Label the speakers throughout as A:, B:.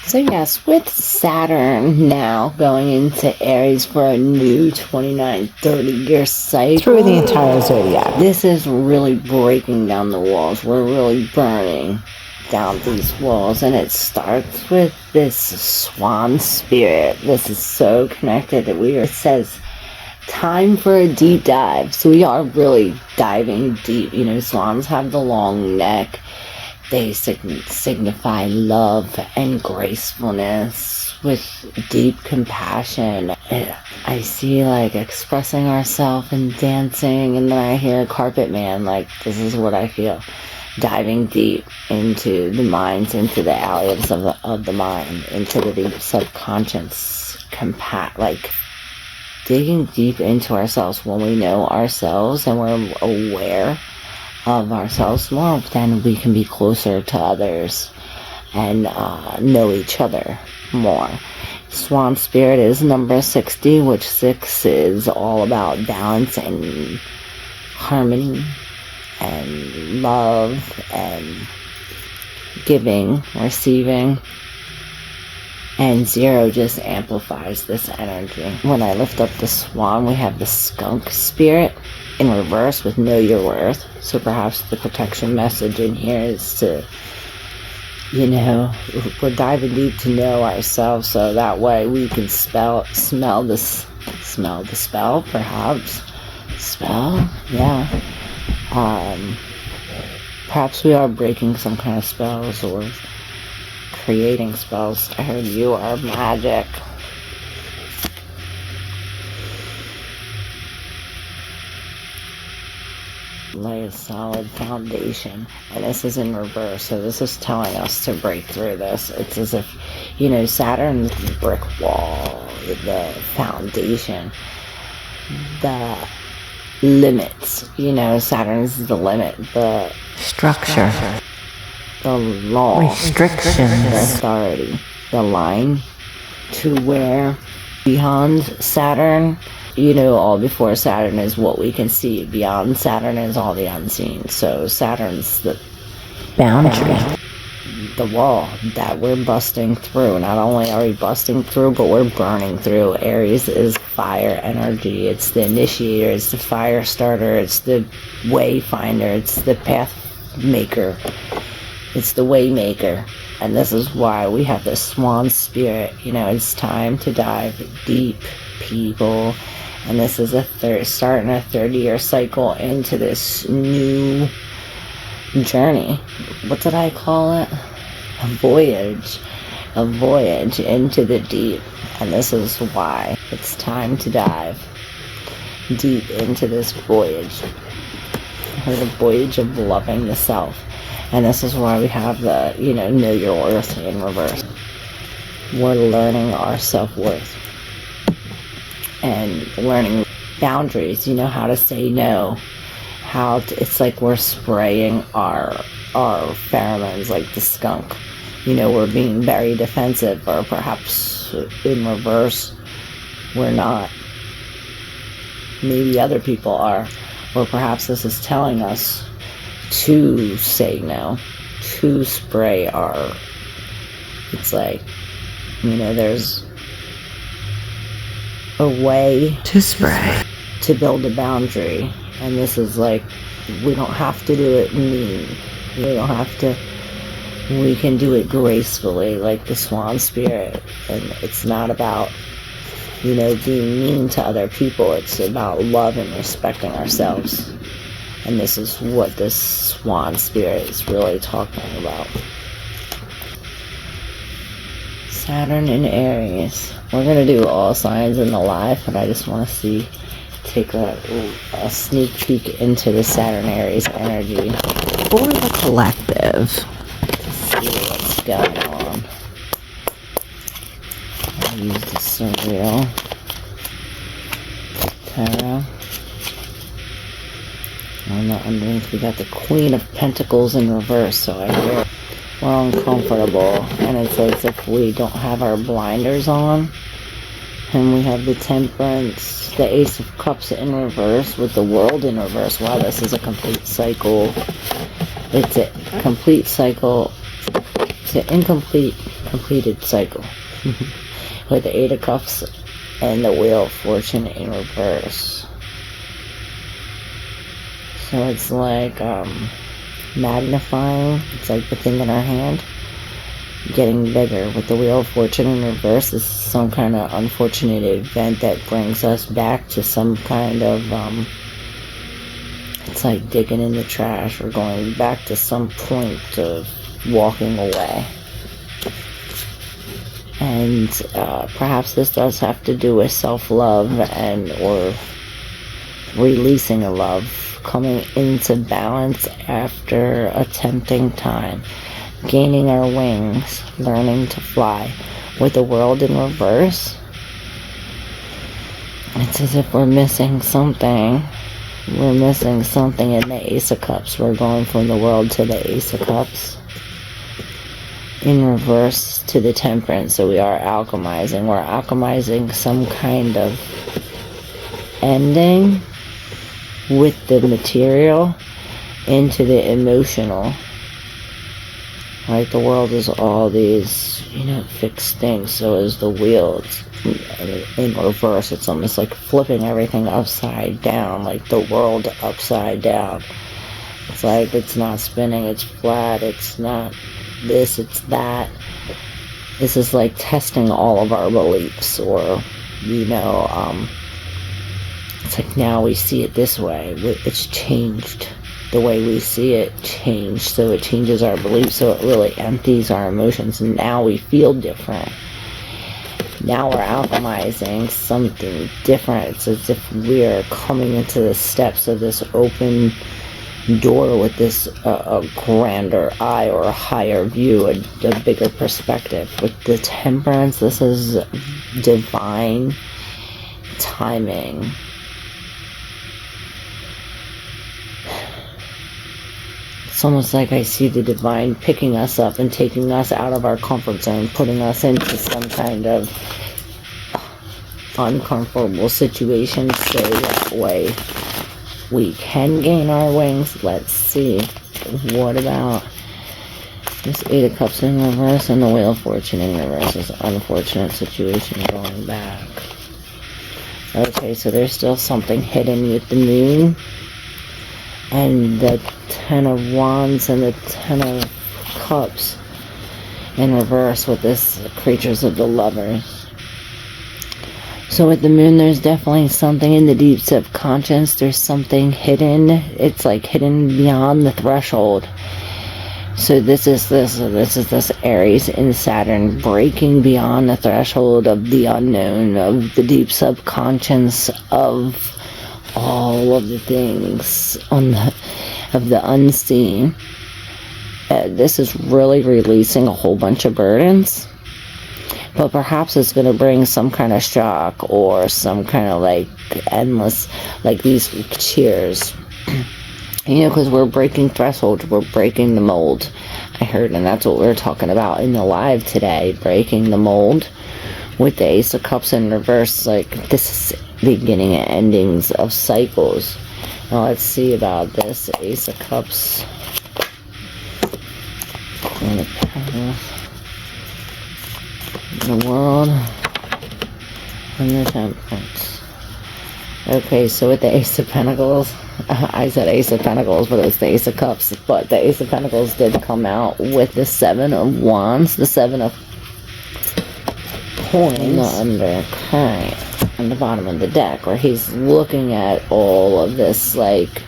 A: So yes, with Saturn now going into Aries for a new 29-30-year cycle
B: through the entire zodiac,
A: this is really breaking down the walls. We're really burning down these walls, and it starts with this swan spirit. This is so connected that it says time for a deep dive. So we are really diving deep. You know, swans have the long neck. They signify love and gracefulness with deep compassion. I see like expressing ourselves and dancing, and then I hear Carpet Man. Like, this is what I feel. Diving deep into the minds, into the alleys of the mind, into the deep subconscious, like digging deep into ourselves. When we know ourselves and we're aware of ourselves more, then we can be closer to others and know each other more. Swan spirit is number 60, which 6 is all about balance and harmony and love and giving, receiving. And 0 just amplifies this energy. When I lift up the swan, we have the skunk spirit in reverse with know your worth. So perhaps the protection message in here is to, you know, we're diving deep to know ourselves, so that way we can smell the spell, perhaps. Spell? Yeah. Perhaps we are breaking some kind of spells or creating spells. I heard you are magic. Lay a solid foundation, and this is in reverse, so this is telling us to break through this. It's as if, you know, Saturn's the brick wall, the foundation, the limits, you know, Saturn's the limit, the
B: structure,
A: the law,
B: restrictions,
A: the authority, the line to where beyond Saturn, you know, all before Saturn is what we can see. Beyond Saturn is all the unseen. So Saturn's the
B: boundary,
A: the wall that we're busting through. Not only are we busting through, but we're burning through. Aries is fire energy. It's the initiator. It's the fire starter. It's the wayfinder. It's the path maker. It's the way maker. And this is why we have this swan spirit. You know, it's time to dive deep, people. And this is starting a 30-year cycle into this new journey. What did I call it? A voyage into the deep. And this is why it's time to dive deep into this voyage. The voyage of loving the self. And this is why we have the, you know your worth in reverse. We're learning our self-worth and learning boundaries, you know, how to say no, it's like we're spraying our pheromones like the skunk. You know, we're being very defensive, or perhaps in reverse, we're not. Maybe other people are, or perhaps this is telling us to say no, to spray it's like, you know, there's a way
B: to spray,
A: to build a boundary. And this is like, we don't have to do it mean. We can do it gracefully, like the swan spirit. And it's not about, you know, being mean to other people. It's about love and respecting ourselves. And this is what this swan spirit is really talking about. Saturn in Aries. We're going to do all signs in the live, but I just want to take a sneak peek into the Saturn Aries energy
B: for the collective.
A: To see what's going on. I'll use the surreal tarot. And underneath we got the Queen of Pentacles in reverse, so I hear we're uncomfortable, and it's as if we don't have our blinders on. And we have the Temperance, the Ace of Cups in reverse with the World in reverse. Wow, this is a complete cycle. It's a complete cycle. It's an incomplete completed cycle. With the Eight of Cups and the Wheel of Fortune in reverse. So it's like magnifying. It's like the thing in our hand getting bigger. With the Wheel of Fortune in reverse, this is some kind of unfortunate event that brings us back to some kind of it's like digging in the trash or going back to some point of walking away. And perhaps this does have to do with self-love and or releasing a love, coming into balance after a tempting time, gaining our wings, learning to fly. With the World in reverse, it's as if we're missing something. We're missing something in the Ace of Cups. We're going from the World to the Ace of Cups. In reverse to the Temperance. So we are alchemizing. We're alchemizing some kind of ending with the material into the emotional. Right? The world is all these, fixed things. So is the wheel. It's in reverse. It's almost like flipping everything upside down. Like the world upside down. It's like it's not spinning. It's flat. It's not this, it's that. This is like testing all of our beliefs, or it's like now we see it this way. It's changed. The way we see it changed, so it changes our beliefs, so it really empties our emotions, and now we feel different. Now we're alchemizing something different. It's as if we're coming into the steps of this open door with this a grander eye or a higher view, a bigger perspective. With the Temperance, this is divine timing. It's almost like I see the divine picking us up and taking us out of our comfort zone, putting us into some kind of uncomfortable situation, so that way we can gain our wings. Let's see. What about this Eight of Cups in reverse and the Wheel of Fortune in reverse? This unfortunate situation going back. Okay, so there's still something hidden with the Moon and the Ten of Wands and the Ten of Cups in reverse with this Creatures of the Lovers. So with the Moon, there's definitely something in the deep subconscious. There's something hidden. It's like hidden beyond the threshold. So this is this Aries in Saturn, breaking beyond the threshold of the unknown, of the deep subconscious, of all of the things of the unseen. This is really releasing a whole bunch of burdens. But perhaps it's going to bring some kind of shock or some kind of like endless, like these cheers. Because we're breaking thresholds, we're breaking the mold. I heard, and that's what we're talking about in the live today, breaking the mold with the Ace of Cups in reverse. Like this is beginning and endings of cycles. Now let's see about this Ace of Cups and the Pentacles. The World and the Temperance. Okay, so with the Ace of Pentacles, I said Ace of Pentacles, but it's the Ace of Cups. But the Ace of Pentacles did come out with the Seven of Wands, the Seven of Coins, and the undercurrent on the bottom of the deck, where he's looking at all of this, like,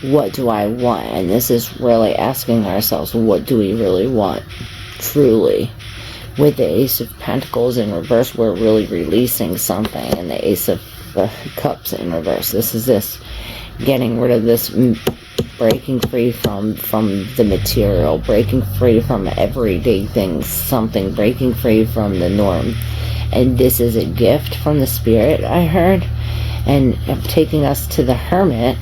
A: what do I want? And this is really asking ourselves, what do we really want, truly? With the Ace of Pentacles in reverse, we're really releasing something. And the Ace of Cups in reverse, this is this getting rid of this, breaking free from the material, breaking free from everyday things, something, breaking free from the norm. And this is a gift from the Spirit, I heard, and taking us to the Hermit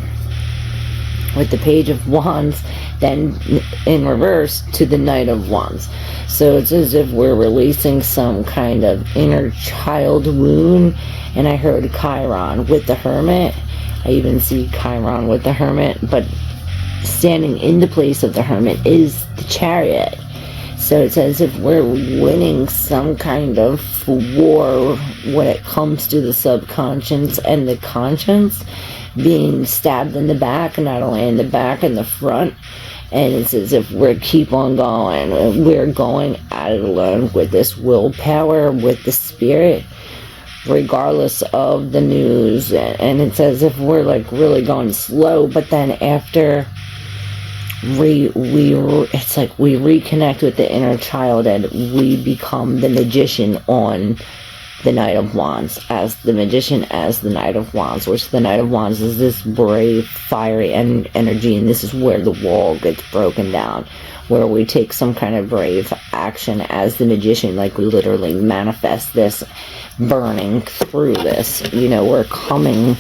A: with the Page of Wands, then in reverse to the Knight of Wands. So it's as if we're releasing some kind of inner child wound. And I heard Chiron with the Hermit. I even see Chiron with the Hermit, but standing in the place of the Hermit is the Chariot. So it's as if we're winning some kind of war when it comes to the subconscious and the conscience, being stabbed in the back, not only in the back, in the front. And it's as if we keep on going. We're going at it alone with this willpower, with the spirit, regardless of the news. And it's as if we're like really going slow, but then after it's like we reconnect with the inner child and we become the magician on the Knight of Wands, as the magician, as the Knight of Wands, which the Knight of Wands is this brave, fiery energy, and this is where the wall gets broken down, where we take some kind of brave action as the magician, like we literally manifest this, burning through this. You know, we're coming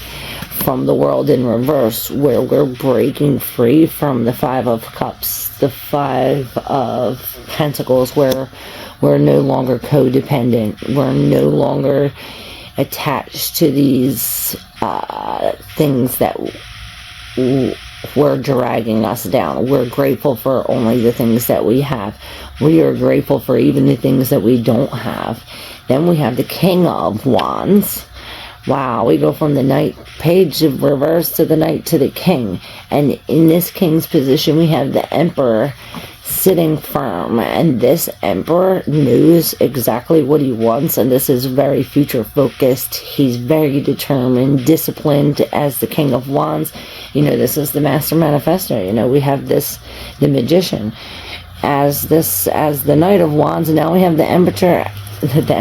A: from the world in reverse, where we're breaking free from the Five of Cups, the Five of Pentacles, where we're no longer codependent. We're no longer attached to these things that were dragging us down. We're grateful for only the things that we have. We are grateful for even the things that we don't have. Then we have the King of Wands. Wow, we go from the Knight page of reverse to the Knight to the King. And in this King's position, we have the Emperor sitting firm, and this Emperor knows exactly what he wants, and this is very future focused. He's very determined, disciplined as the King of Wands. You know, this is the Master Manifestor. You know, we have this, the Magician, as the Knight of Wands, and now we have the Emperor, the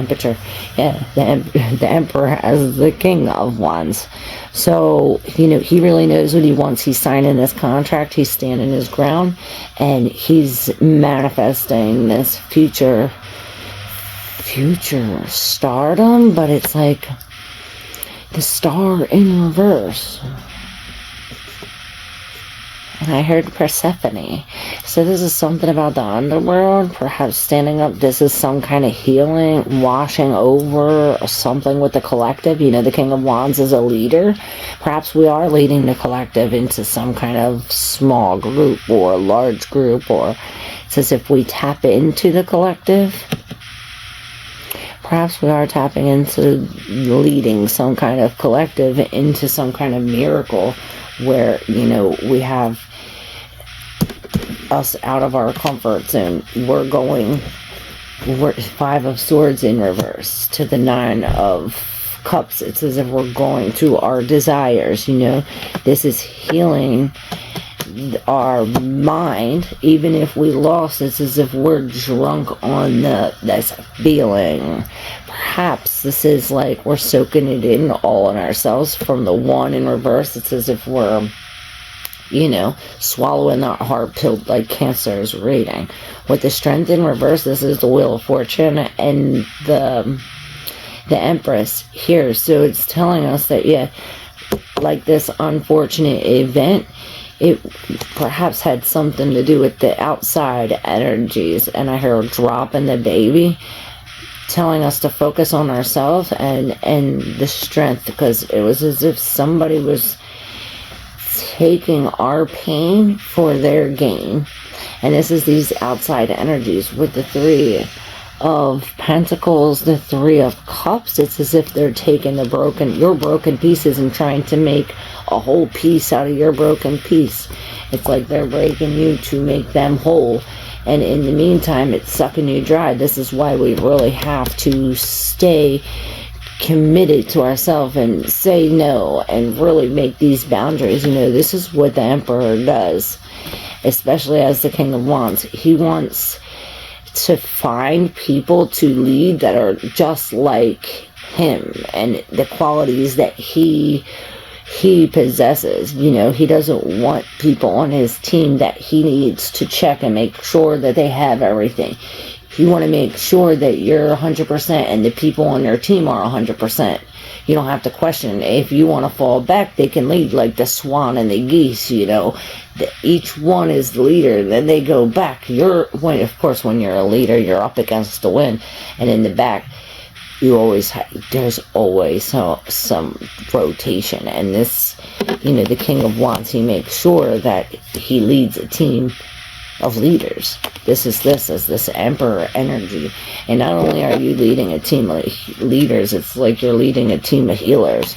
A: Emperor as the King of Wands. So, you know, he really knows what he wants. He's signing this contract, he's standing his ground, and he's manifesting this future stardom, but it's like the star in reverse. And I heard Persephone. So this is something about the underworld, perhaps standing up. This is some kind of healing, washing over, or something with the collective. You know, the King of Wands is a leader. Perhaps we are leading the collective into some kind of small group or large group, or it's as if we tap into the collective. Perhaps we are tapping into leading some kind of collective into some kind of miracle, where, you know, we have us out of our comfort zone. We're Five of Swords in reverse to the Nine of Cups. It's as if we're going to our desires, you know. This is healing our mind. Even if we lost, it's as if we're drunk on this feeling. Perhaps this is like we're soaking it in all in ourselves from the One in reverse. It's as if we're, you know, swallowing that hard pill like Cancer is reading. With the Strength in reverse, this is the Wheel of Fortune and the Empress here. So it's telling us that, yeah, like this unfortunate event, it perhaps had something to do with the outside energies. And I heard dropping the baby, telling us to focus on ourselves and the strength, because it was as if somebody was taking our pain for their gain. And this is these outside energies with the Three of Pentacles, the Three of Cups. It's as if they're taking your broken pieces and trying to make a whole piece out of your broken piece. It's like they're breaking you to make them whole. And in the meantime, it's sucking you dry. This is why we really have to stay committed to ourselves and say no and really make these boundaries. You know, this is what the Emperor does, especially as the King of Wands. He wants to find people to lead that are just like him and the qualities that he possesses. You know, he doesn't want people on his team that he needs to check and make sure that they have everything. You want to make sure that you're 100% and the people on your team are 100%. You don't have to question. If you want to fall back, they can lead like the swan and the geese, you know. Each one is the leader, then they go back. Of course, when you're a leader, you're up against the wind. And in the back, there's always some rotation. And this, you know, the King of Wands, he makes sure that he leads a team of leaders. This is this emperor energy. And not only are you leading a team of leaders, it's like you're leading a team of healers.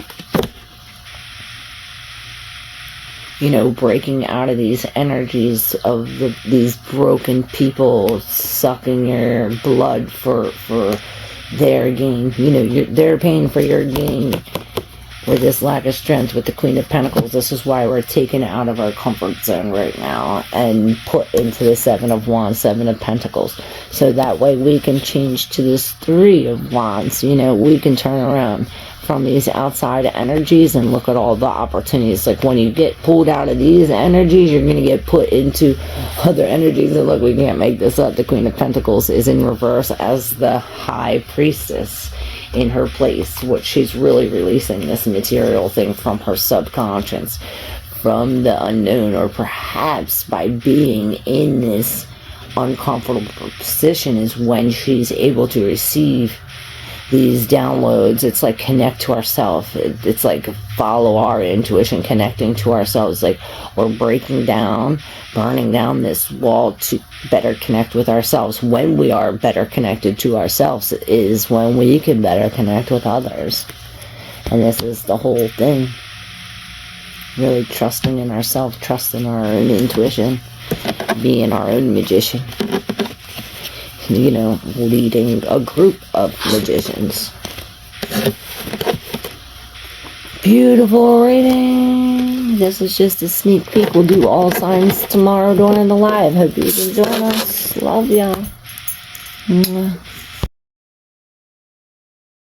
A: You know, breaking out of these energies of these broken people sucking your blood for their gain. You know, they're paying for your gain with this lack of strength with the Queen of Pentacles. This is why we're taken out of our comfort zone right now and put into the Seven of Wands, Seven of Pentacles. So that way we can change to this Three of Wands. You know, we can turn around from these outside energies and look at all the opportunities. Like when you get pulled out of these energies, you're going to get put into other energies. And look, we can't make this up. The Queen of Pentacles is in reverse as the High Priestess in her place, which she's really releasing this material thing from her subconscious, from the unknown, or perhaps by being in this uncomfortable position is when she's able to receive these downloads. It's like connect to ourselves. It's like follow our intuition, connecting to ourselves. Like we're breaking down, burning down this wall to better connect with ourselves. When we are better connected to ourselves is when we can better connect with others. And this is the whole thing. Really trusting in ourselves, trusting our own intuition, being our own magician. You know, leading a group of magicians. Beautiful reading. This is just a sneak peek. We'll do all signs tomorrow during the live. Hope you can join us. Love y'all.